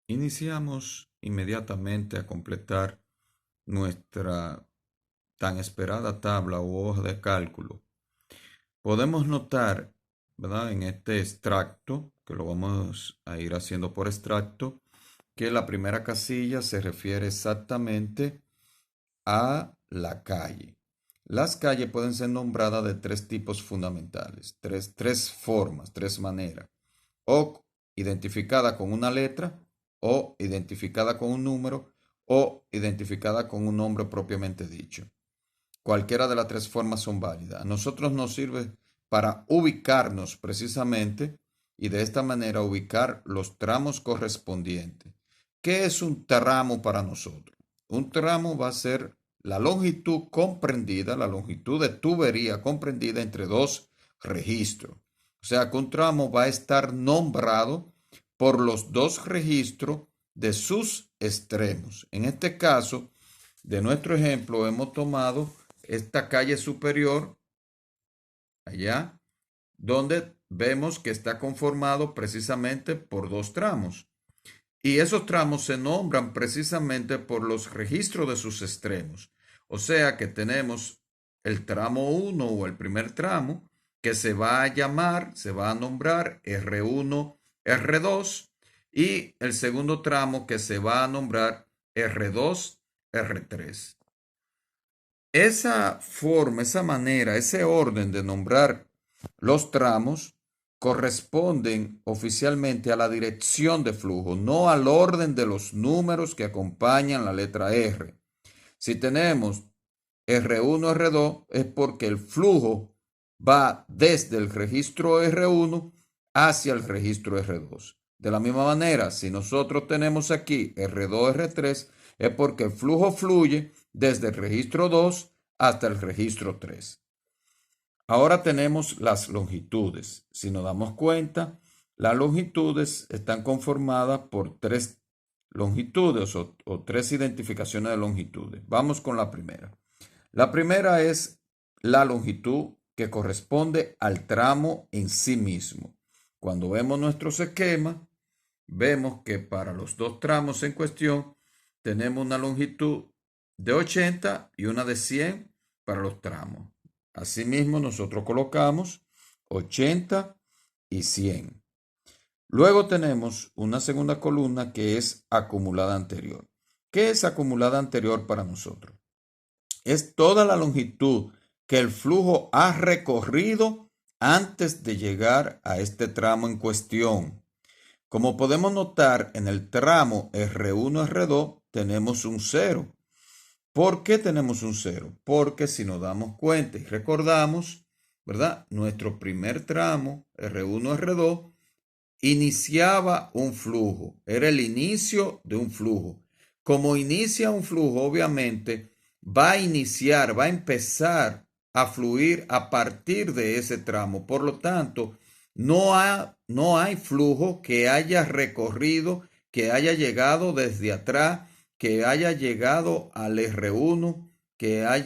Iniciamos inmediatamente a completar nuestra tan esperada tabla o hoja de cálculo. Podemos notar, ¿verdad? En este extracto, que lo vamos a ir haciendo por extracto, que la primera casilla se refiere exactamente a la calle. Las calles pueden ser nombradas de tres tipos fundamentales, tres formas, tres maneras. O identificada con una letra, o identificada con un número, o identificada con un nombre propiamente dicho. Cualquiera de las tres formas son válidas. A nosotros nos sirve para ubicarnos precisamente y de esta manera ubicar los tramos correspondientes. ¿Qué es un tramo para nosotros? Un tramo va a ser la longitud comprendida, la longitud de tubería comprendida entre dos registros. O sea que un tramo va a estar nombrado por los dos registros de sus extremos. En este caso, de nuestro ejemplo, hemos tomado esta calle superior, allá, donde vemos que está conformado precisamente por dos tramos. Y esos tramos se nombran precisamente por los registros de sus extremos. O sea que tenemos el tramo 1 o el primer tramo que se va a llamar, se va a nombrar R1, R2 y el segundo tramo que se va a nombrar R2, R3. Esa forma, esa manera, ese orden de nombrar los tramos corresponden oficialmente a la dirección de flujo, no al orden de los números que acompañan la letra R. Si tenemos R1, R2, es porque el flujo va desde el registro R1 hacia el registro R2. De la misma manera, si nosotros tenemos aquí R2, R3, es porque el flujo fluye desde el registro 2 hasta el registro 3. Ahora tenemos las longitudes. Si nos damos cuenta, las longitudes están conformadas por tres longitudes o tres identificaciones de longitudes. Vamos con la primera. La primera es la longitud que corresponde al tramo en sí mismo. Cuando vemos nuestros esquemas, vemos que para los dos tramos en cuestión tenemos una longitud de 80 y una de 100 para los tramos. Asimismo, nosotros colocamos 80 y 100. Luego tenemos una segunda columna que es acumulada anterior. ¿Qué es acumulada anterior para nosotros? Es toda la longitud que el flujo ha recorrido antes de llegar a este tramo en cuestión. Como podemos notar, en el tramo R1, R2 tenemos un 0. ¿Por qué tenemos un 0? Porque si nos damos cuenta y recordamos, ¿verdad? Nuestro primer tramo, R1, R2, iniciaba un flujo. Era el inicio de un flujo. Como inicia un flujo, obviamente, va a iniciar, va a empezar a fluir a partir de ese tramo. Por lo tanto, no hay flujo que haya recorrido, que haya llegado desde atrás, que haya llegado al R1,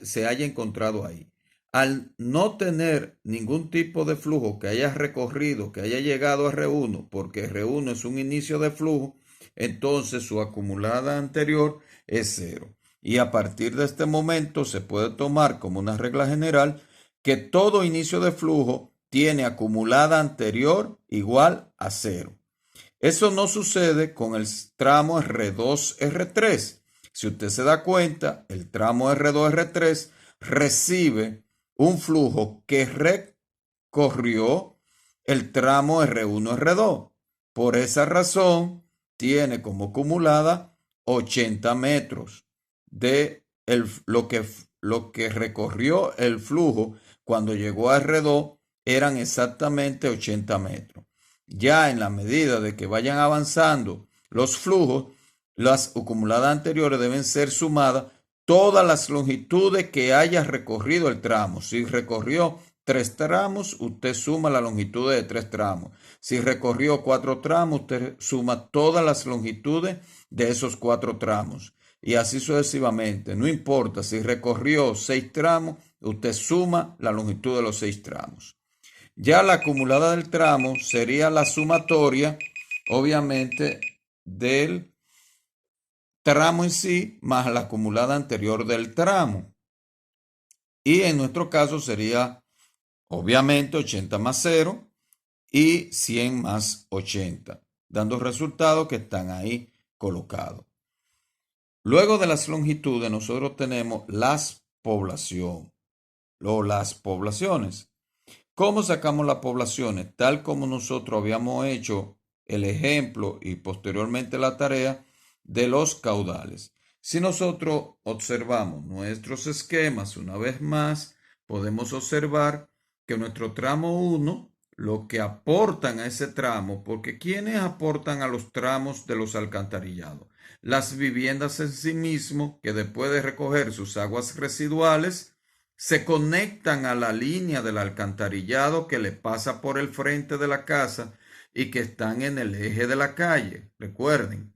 se haya encontrado ahí. Al no tener ningún tipo de flujo que haya recorrido, que haya llegado a R1, porque R1 es un inicio de flujo, entonces su acumulada anterior es 0. Y a partir de este momento se puede tomar como una regla general que todo inicio de flujo tiene acumulada anterior igual a 0. Eso no sucede con el tramo R2, R3. Si usted se da cuenta, el tramo R2, R3 recibe un flujo que recorrió el tramo R1, R2. Por esa razón, tiene como acumulada 80 metros de lo que recorrió el flujo cuando llegó a R2 eran exactamente 80 metros. Ya en la medida de que vayan avanzando los flujos, las acumuladas anteriores deben ser sumadas todas las longitudes que haya recorrido el tramo. Si recorrió 3 tramos, usted suma la longitud de 3 tramos. Si recorrió 4 tramos, usted suma todas las longitudes de esos 4 tramos. Y así sucesivamente. No importa si recorrió 6 tramos, usted suma la longitud de los 6 tramos. Ya la acumulada del tramo sería la sumatoria, obviamente, del tramo en sí más la acumulada anterior del tramo. Y en nuestro caso sería obviamente 80 más 0 y 100 más 80, dando resultados que están ahí colocados. Luego de las longitudes nosotros tenemos las poblaciones o las poblaciones. ¿Cómo sacamos las poblaciones? Tal como nosotros habíamos hecho el ejemplo y posteriormente la tarea de los caudales. Si nosotros observamos nuestros esquemas una vez más, podemos observar que nuestro tramo 1, lo que aportan a ese tramo, porque ¿quiénes aportan a los tramos de los alcantarillados? Las viviendas en sí mismo, que después de recoger sus aguas residuales, se conectan a la línea del alcantarillado que le pasa por el frente de la casa y que están en el eje de la calle. Recuerden.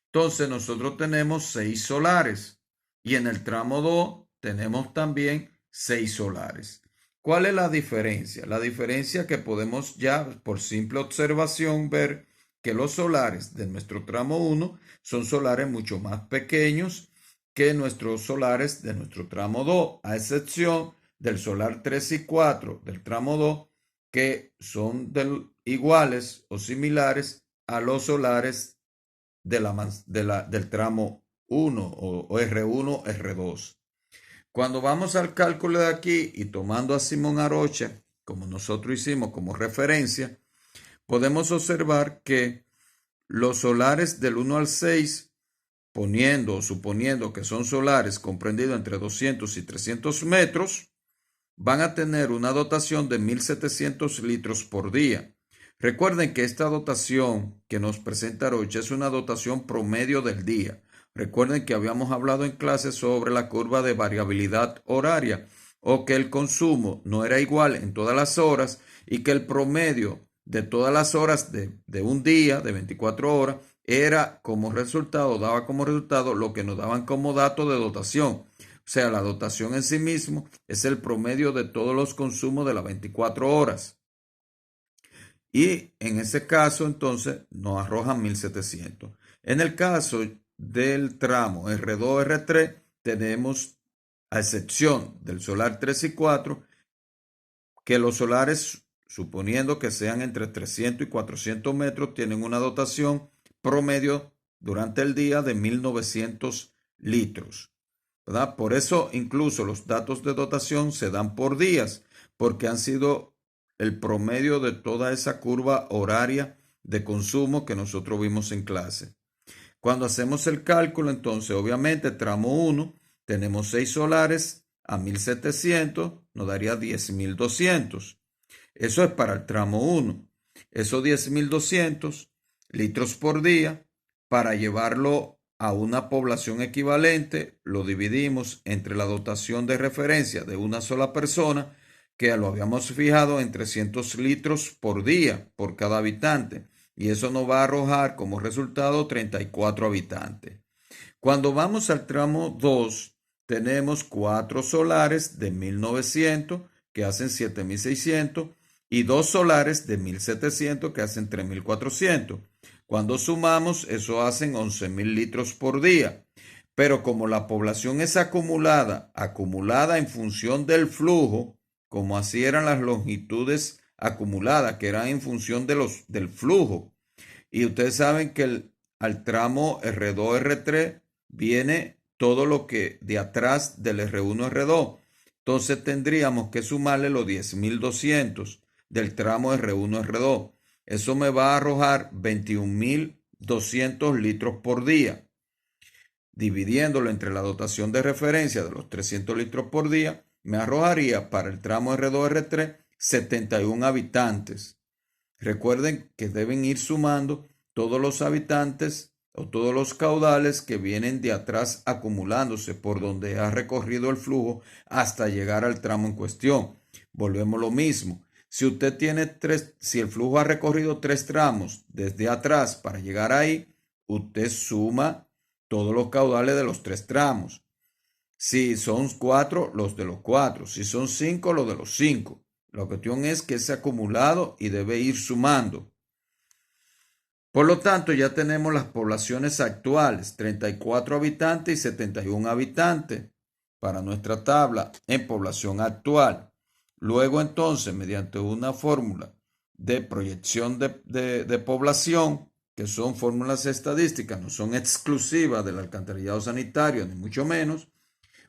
Entonces nosotros tenemos 6 solares y en el tramo 2 tenemos también 6 solares. ¿Cuál es la diferencia? La diferencia que podemos ya por simple observación ver que los solares de nuestro tramo 1 son solares mucho más pequeños que nuestros solares de nuestro tramo 2, a excepción del solar 3 y 4 del tramo 2, que son iguales o similares a los solares del tramo 1 o R1, R2. Cuando vamos al cálculo de aquí y tomando a Simón Arocha, como nosotros hicimos como referencia, podemos observar que los solares del 1 al 6, poniendo o suponiendo que son solares comprendidos entre 200 y 300 metros, van a tener una dotación de 1.700 litros por día. Recuerden que esta dotación que nos presenta Arocha es una dotación promedio del día. Recuerden que habíamos hablado en clase sobre la curva de variabilidad horaria o que el consumo no era igual en todas las horas y que el promedio de todas las horas de un día, de 24 horas, era como resultado, daba como resultado lo que nos daban como dato de dotación. O sea, la dotación en sí mismo es el promedio de todos los consumos de las 24 horas. Y en ese caso, entonces, nos arrojan 1.700. En el caso del tramo R2, R3, tenemos, a excepción del solar 3 y 4, que los solares, suponiendo que sean entre 300 y 400 metros, tienen una dotación promedio durante el día de 1.900 litros. ¿Verdad? Por eso incluso los datos de dotación se dan por días, porque han sido el promedio de toda esa curva horaria de consumo que nosotros vimos en clase. Cuando hacemos el cálculo, entonces, obviamente, tramo 1, tenemos 6 solares a 1.700, nos daría 10.200. Eso es para el tramo 1. Esos 10.200 litros por día, para llevarlo a una población equivalente, lo dividimos entre la dotación de referencia de una sola persona, que lo habíamos fijado en 300 litros por día por cada habitante, y eso nos va a arrojar como resultado 34 habitantes. Cuando vamos al tramo 2, tenemos 4 solares de 1.900 que hacen 7.600 y 2 solares de 1.700 que hacen 3.400. Cuando sumamos, eso hacen 11.000 litros por día. Pero como la población es acumulada en función del flujo, como así eran las longitudes acumuladas, que eran en función del flujo. Y ustedes saben que al tramo R2, R3 viene todo lo que de atrás del R1, R2. Entonces tendríamos que sumarle los 10.200 del tramo R1, R2. Eso me va a arrojar 21.200 litros por día. Dividiéndolo entre la dotación de referencia de los 300 litros por día, me arrojaría para el tramo R2, R3 71 habitantes. Recuerden que deben ir sumando todos los habitantes o todos los caudales que vienen de atrás acumulándose por donde ha recorrido el flujo hasta llegar al tramo en cuestión. Volvemos lo mismo. Si usted tiene si el flujo ha recorrido 3 tramos desde atrás para llegar ahí, usted suma todos los caudales de los 3 tramos. Si son 4, los de los 4. Si son 5, los de los 5. La cuestión es que es acumulado y debe ir sumando. Por lo tanto, ya tenemos las poblaciones actuales, 34 habitantes y 71 habitantes para nuestra tabla en población actual. Luego entonces, mediante una fórmula de proyección de población, que son fórmulas estadísticas, no son exclusivas del alcantarillado sanitario, ni mucho menos,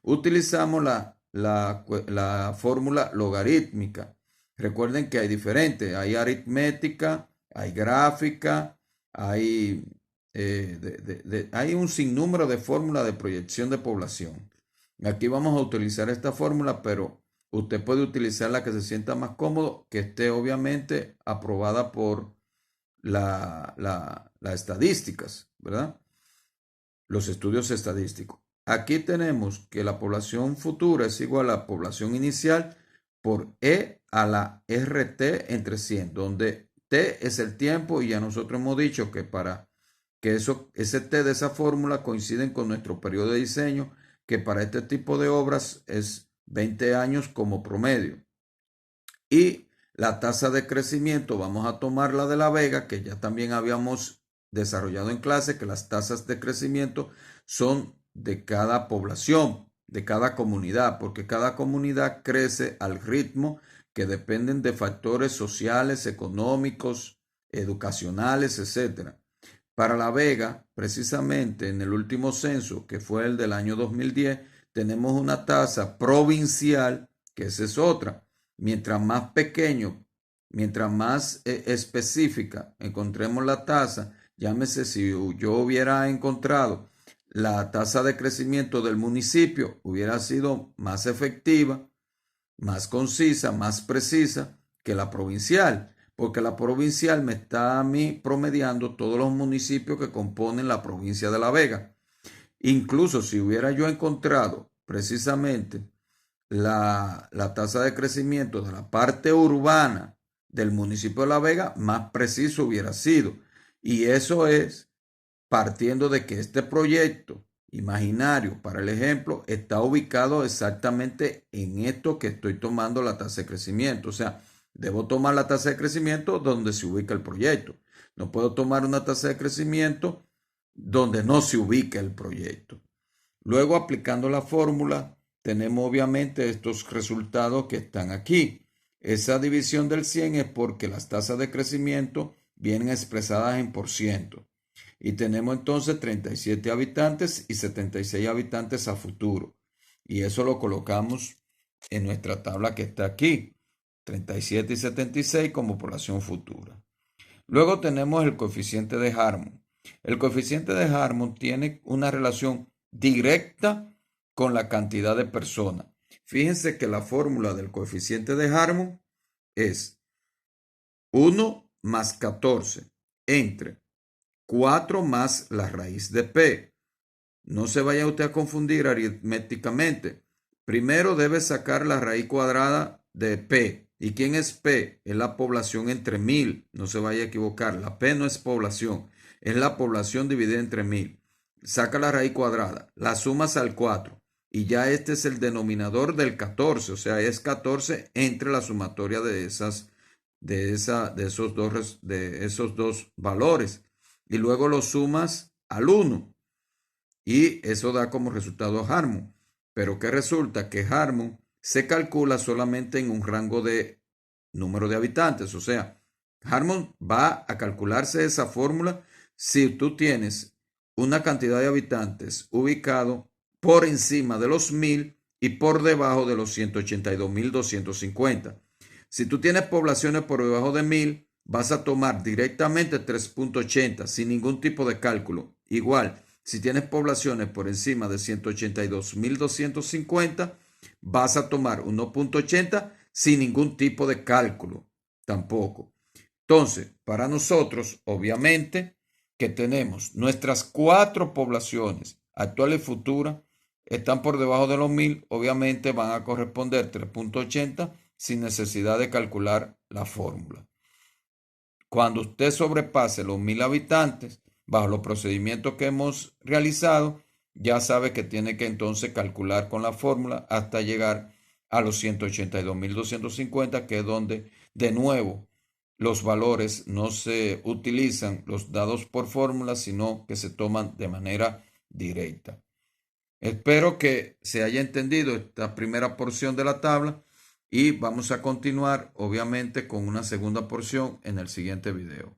utilizamos la fórmula logarítmica. Recuerden que hay diferentes, hay aritmética, hay gráfica, hay, hay un sinnúmero de fórmulas de proyección de población. Aquí vamos a utilizar esta fórmula, pero usted puede utilizar la que se sienta más cómodo, que esté obviamente aprobada por las estadísticas, ¿verdad? Los estudios estadísticos. Aquí tenemos que la población futura es igual a la población inicial por E a la RT entre 100, donde T es el tiempo y ya nosotros hemos dicho que para que ese T de esa fórmula coinciden con nuestro periodo de diseño, que para este tipo de obras es 20 años como promedio. Y la tasa de crecimiento, vamos a tomar la de La Vega, que ya también habíamos desarrollado en clase, que las tasas de crecimiento son de cada población, de cada comunidad, porque cada comunidad crece al ritmo que dependen de factores sociales, económicos, educacionales, etc. Para La Vega, precisamente en el último censo, que fue el del año 2010, tenemos una tasa provincial, que esa es otra. Mientras más pequeño, mientras más específica encontremos la tasa, llámese si yo hubiera encontrado la tasa de crecimiento del municipio, hubiera sido más efectiva, más concisa, más precisa que la provincial, porque la provincial me está a mí promediando todos los municipios que componen la provincia de La Vega. Incluso si hubiera yo encontrado precisamente la tasa de crecimiento de la parte urbana del municipio de La Vega, más preciso hubiera sido. Y eso es partiendo de que este proyecto imaginario, para el ejemplo, está ubicado exactamente en esto que estoy tomando la tasa de crecimiento. O sea, debo tomar la tasa de crecimiento donde se ubica el proyecto. No puedo tomar una tasa de crecimiento donde no se ubica el proyecto. Luego, aplicando la fórmula, tenemos obviamente estos resultados que están aquí. Esa división del 100 es porque las tasas de crecimiento vienen expresadas en por ciento. Y tenemos entonces 37 habitantes y 76 habitantes a futuro. Y eso lo colocamos en nuestra tabla que está aquí. 37 y 76 como población futura. Luego tenemos el coeficiente de Harmon. El coeficiente de Harmon tiene una relación directa con la cantidad de personas. Fíjense que la fórmula del coeficiente de Harmon es 1 más 14 entre 4 más la raíz de P. No se vaya usted a confundir aritméticamente. Primero debe sacar la raíz cuadrada de P. ¿Y quién es P? Es la población entre 1000. No se vaya a equivocar. La P no es población. Es la población dividida entre 1000. Saca la raíz cuadrada. La sumas al 4. Y ya este es el denominador del 14. O sea, es 14 entre la sumatoria de esos dos valores. Y luego lo sumas al 1. Y eso da como resultado Harmon. Pero ¿qué resulta? Que Harmon se calcula solamente en un rango de número de habitantes. O sea, Harmon va a calcularse esa fórmula si tú tienes una cantidad de habitantes ubicado por encima de los 1000 y por debajo de los 182.250. Si tú tienes poblaciones por debajo de 1000, vas a tomar directamente 3.80 sin ningún tipo de cálculo. Igual, si tienes poblaciones por encima de 182.250, vas a tomar 1.80 sin ningún tipo de cálculo tampoco. Entonces, para nosotros, obviamente, que tenemos nuestras 4 poblaciones, actual y futura, están por debajo de los 1000, obviamente van a corresponder 3.80 sin necesidad de calcular la fórmula. Cuando usted sobrepase los 1000 habitantes, bajo los procedimientos que hemos realizado, ya sabe que tiene que entonces calcular con la fórmula hasta llegar a los 182.250, que es donde, de nuevo, los valores no se utilizan los dados por fórmula, sino que se toman de manera directa. Espero que se haya entendido esta primera porción de la tabla y vamos a continuar obviamente con una segunda porción en el siguiente video.